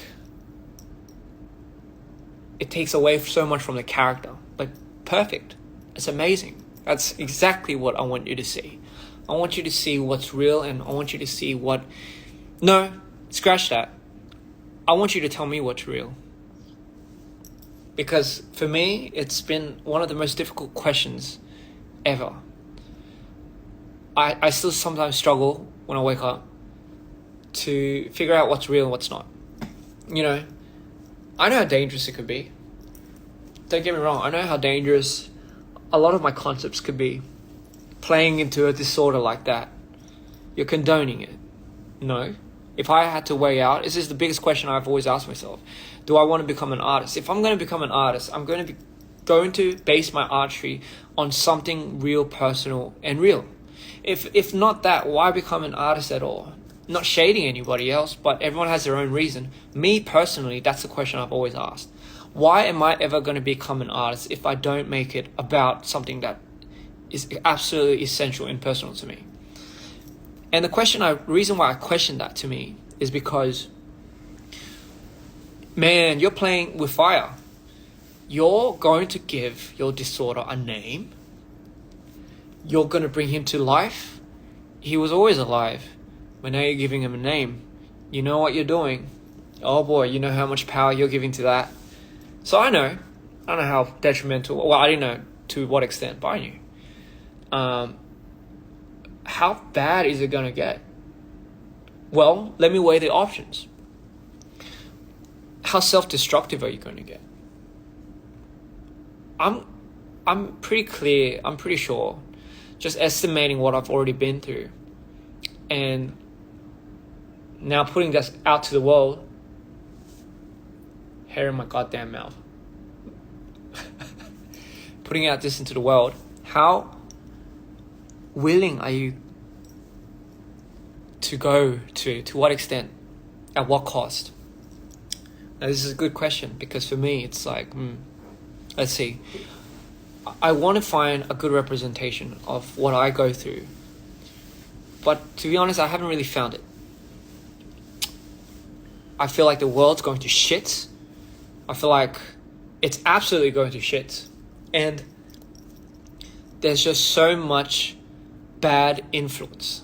[SPEAKER 1] it takes away so much from the character? But perfect. It's amazing. That's exactly what I want you to see. I want you to see what's real, and I want you to see what... No, scratch that. I want you to tell me what's real. Because for me, it's been one of the most difficult questions ever. I still sometimes struggle when I wake up to figure out what's real and what's not. You know, I know how dangerous it could be. Don't get me wrong, I know how dangerous a lot of my concepts could be. Playing into a disorder like that, you're condoning it. No. If I had to weigh out, this is the biggest question I've always asked myself. Do I want to become an artist? If I'm going to become an artist, I'm going to base my artistry on something real, personal, and real. If not that, why become an artist at all? Not shading anybody else, but everyone has their own reason. Me personally, that's the question I've always asked. Why am I ever going to become an artist if I don't make it about something that is absolutely essential and personal to me? And the reason why I question that to me is because, man, you're playing with fire. You're going to give your disorder a name. You're going to bring him to life. He was always alive, but now you're giving him a name. You know what you're doing. Oh boy, you know how much power you're giving to that. So I don't know how detrimental, well, I didn't know to what extent, but I knew. How bad is it going to get? Well, let me weigh the options. How self-destructive are you going to get? I'm pretty clear, I'm pretty sure, just estimating what I've already been through and now putting this out to the world, hair in my goddamn mouth, putting out this into the world, how willing are you to go to what extent, at what cost? Now this is a good question, because for me it's like, let's see, I want to find a good representation of what I go through, but to be honest, I haven't really found it. I feel like the world's going to shit. I feel like it's absolutely going to shit, and there's just so much bad influence.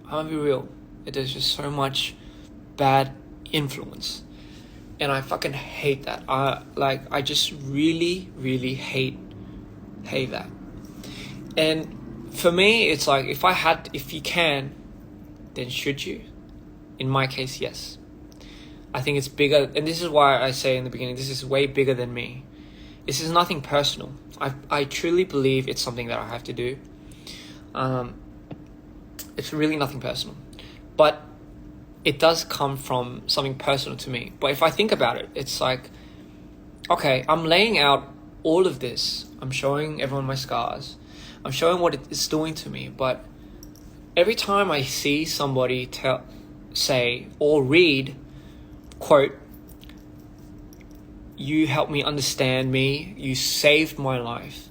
[SPEAKER 1] I'm gonna be real. There's just so much bad influence. And I fucking hate that. I just really, really hate that. And for me, it's like, if you can, then should you? In my case, yes. I think it's bigger, and this is why I say in the beginning, this is way bigger than me. This is nothing personal. I truly believe it's something that I have to do. It's really nothing personal. But it does come from something personal to me. But if I think about it, it's like, okay, I'm laying out all of this. I'm showing everyone my scars. I'm showing what it's doing to me. But every time I see somebody say or read, quote, "You helped me understand me. You saved my life.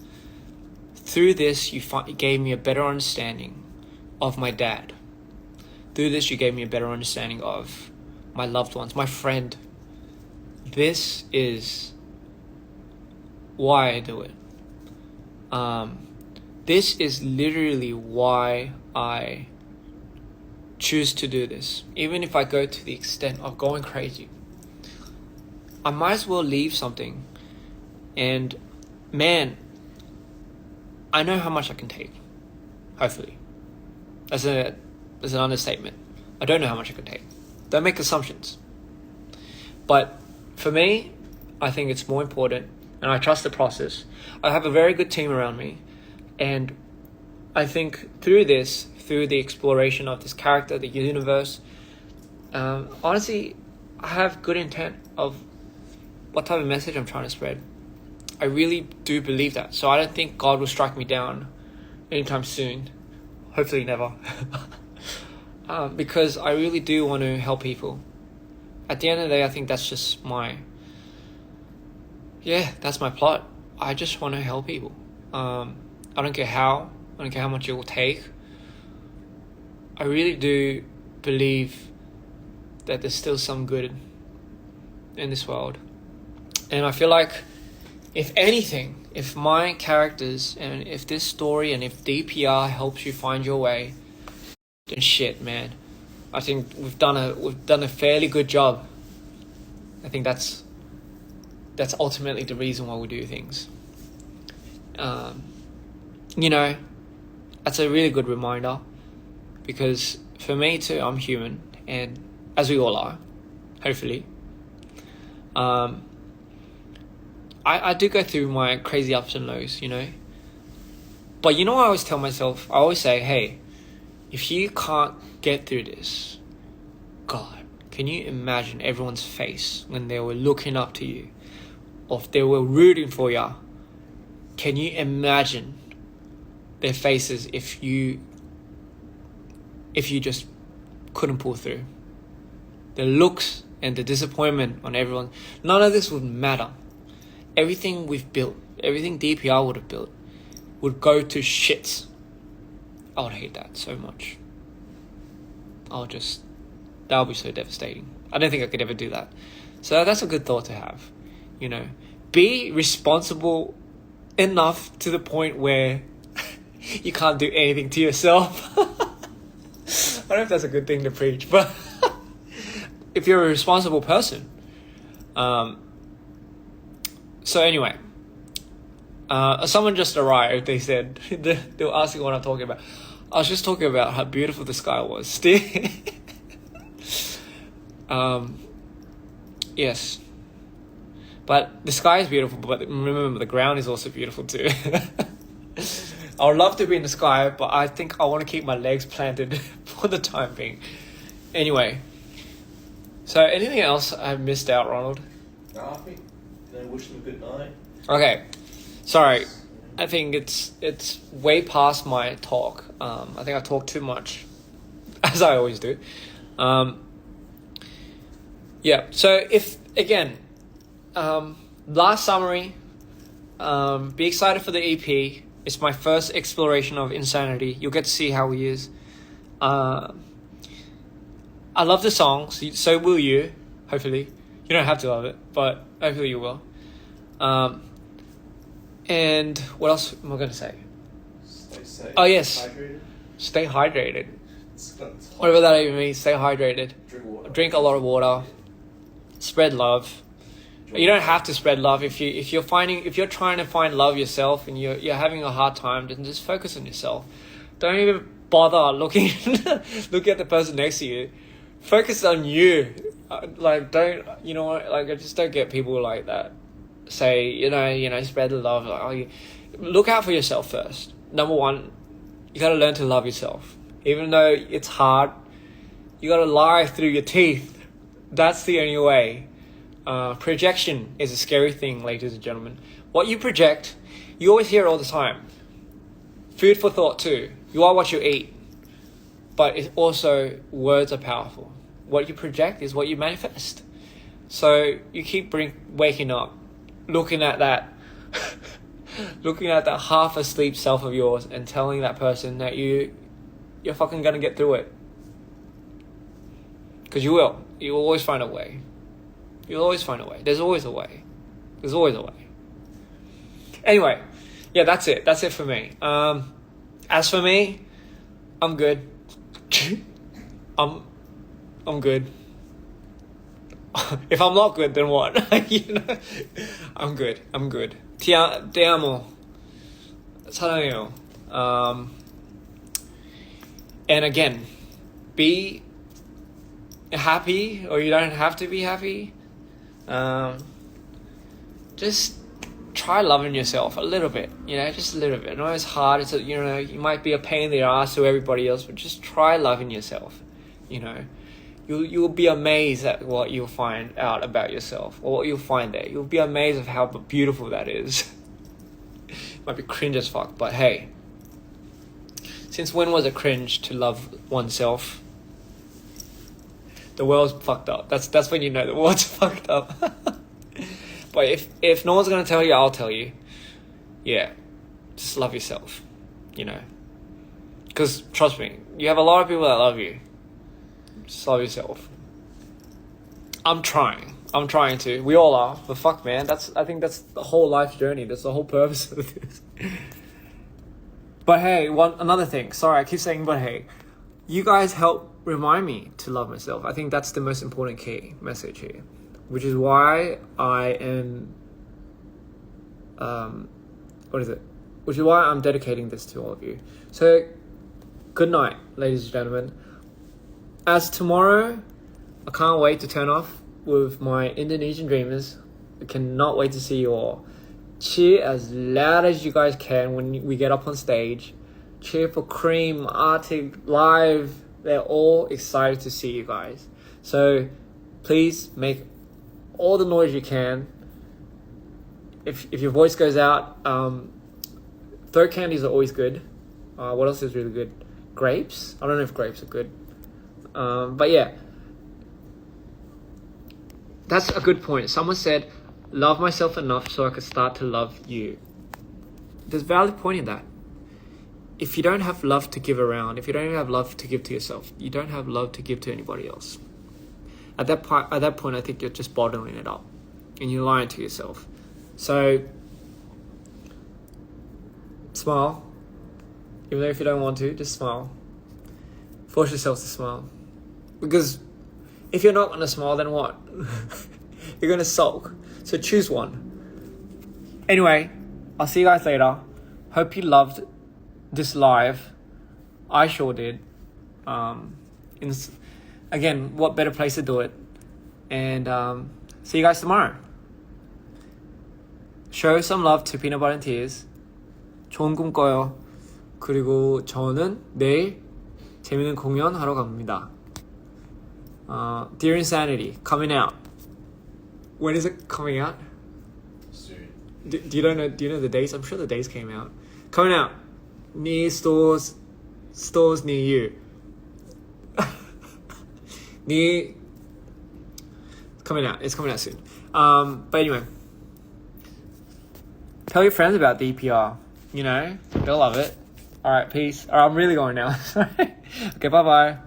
[SPEAKER 1] Through this, you gave me a better understanding of my dad. Through this, you gave me a better understanding of my loved ones, my friend." This is why I do it. This is literally why I choose to do this. Even if I go to the extent of going crazy, I might as well leave something. And man, I know how much I can take. Hopefully. That's an understatement. I don't know how much I can take. Don't make assumptions. But for me, I think it's more important, and I trust the process. I have a very good team around me, and I think through the exploration of this character, the universe, honestly, I have good intent of what type of message I'm trying to spread. I really do believe that. So I don't think God will strike me down anytime soon. Hopefully never. Because I really do want to help people. At the end of the day, I think that's just that's my plot. I just want to help people. I don't care how. I don't care how much it will take. I really do believe that there's still some good in this world. And I feel like, if anything, if my characters and if this story and if DPR helps you find your way, then shit, man. I think we've done a fairly good job. I think that's ultimately the reason why we do things. That's a really good reminder, because for me too, I'm human, and as we all are, hopefully. I do go through my crazy ups and lows, But I always tell myself, I always say, hey, if you can't get through this, God, can you imagine everyone's face when they were looking up to you, or if they were rooting for you? Can you imagine their faces if you just couldn't pull through? The looks and the disappointment on everyone, none of this would matter. Everything we've built, everything DPR would have built, would go to shit. I would hate that so much. That would be so devastating. I don't think I could ever do that. So that's a good thought to have. Be responsible enough to the point where you can't do anything to yourself. I don't know if that's a good thing to preach, but if you're a responsible person. So anyway, someone just arrived. They said, they were asking what I'm talking about. I was just talking about how beautiful the sky was. Yes. But the sky is beautiful, but remember, the ground is also beautiful too. I would love to be in the sky, but I think I want to keep my legs planted for the time being. Anyway, so anything else I missed out, Ronald?
[SPEAKER 4] No, I think wish them a good night.
[SPEAKER 1] Okay, sorry. I think it's way past my talk. I think I talk too much, as I always do. So if again, last summary. Be excited for the EP. It's my first exploration of Insanity. You'll get to see how he is. I love the song, so will you, hopefully. You don't have to love it, but hopefully you will. And what else am I going to say?
[SPEAKER 4] Stay safe.
[SPEAKER 1] Oh, yes.
[SPEAKER 4] Hydrated.
[SPEAKER 1] Stay hydrated. Whatever that even means, stay hydrated.
[SPEAKER 4] Drink water.
[SPEAKER 1] Drink a lot of water. Spread love. You don't have to spread love if you're trying to find love yourself and you're having a hard time. Then just focus on yourself. Don't even bother looking look at the person next to you. Focus on you. Like don't I just don't get people like that. Say spread the love. Like, look out for yourself first. Number one, you gotta learn to love yourself. Even though it's hard, you gotta lie through your teeth. That's the only way. Projection is a scary thing, ladies and gentlemen. What you project, you always hear it all the time. Food for thought too. You are what you eat. But it's also, words are powerful. What you project is what you manifest. So you keep waking up, looking at that half asleep self of yours and telling that person that you're fucking gonna get through it. Because you will. You'll always find a way. You'll always find a way. There's always a way. There's always a way. Anyway, yeah, that's it. That's it for me. As for me, I'm good. I'm good. If I'm not good, then what? I'm good. Te amo. 사랑해요. And again, be happy, or you don't have to be happy. Just try loving yourself a little bit, just a little bit. I know it's hard. It's you might be a pain in the ass to everybody else, but just try loving yourself. You'll be amazed at what you'll find out about yourself, or what you'll find there. You'll be amazed at how beautiful that is. Might be cringe as fuck, but hey, since when was it cringe to love oneself? The world's fucked up. That's when you know the world's fucked up. But if no one's gonna tell you, I'll tell you. Yeah, just love yourself. Because trust me, you have a lot of people that love you. Just love yourself. I'm trying to. We all are. But fuck, man, I think that's the whole life journey. That's the whole purpose of this. But hey, another thing. Sorry, I keep saying but hey. You guys help remind me to love myself. I think that's the most important key message here. Which is why I am... Which is why I'm dedicating this to all of you. So, good night, ladies and gentlemen. As tomorrow, I can't wait to turn off with my Indonesian dreamers. I cannot wait to see you all. Cheer as loud as you guys can when we get up on stage. Cheer for Cream, Arctic, Live. They're all excited to see you guys. So please make all the noise you can. If your voice goes out, throat candies are always good. What else is really good? Grapes? I don't know if grapes are good. But yeah, that's a good point. Someone said, love myself enough so I could start to love you. There's valid point in that. If you don't have love to give around, if you don't have love to give to yourself, you don't have love to give to anybody else. At that point, I think you're just bottling it up and you're lying to yourself. So, smile. Even though if you don't want to, just smile. Force yourself to smile. Because if you're not going to smile, then what? You're going to sulk. So choose one. Anyway, I'll see you guys later. Hope you loved this live. I sure did. Again, what better place to do it? And see you guys tomorrow. Show some love to Peanut Butter and Tears. 좋은 꿈 꿔요. 그리고 저는 내일 재밌는 공연 하러 갑니다. Dear Insanity coming out. When is it coming out?
[SPEAKER 4] Soon.
[SPEAKER 1] Do you know the dates? I'm sure the dates came out. Coming out near stores near you. It's coming out soon. But anyway, tell your friends about DPR. They'll love it. All right, peace. All right, I'm really going now. Okay, bye bye.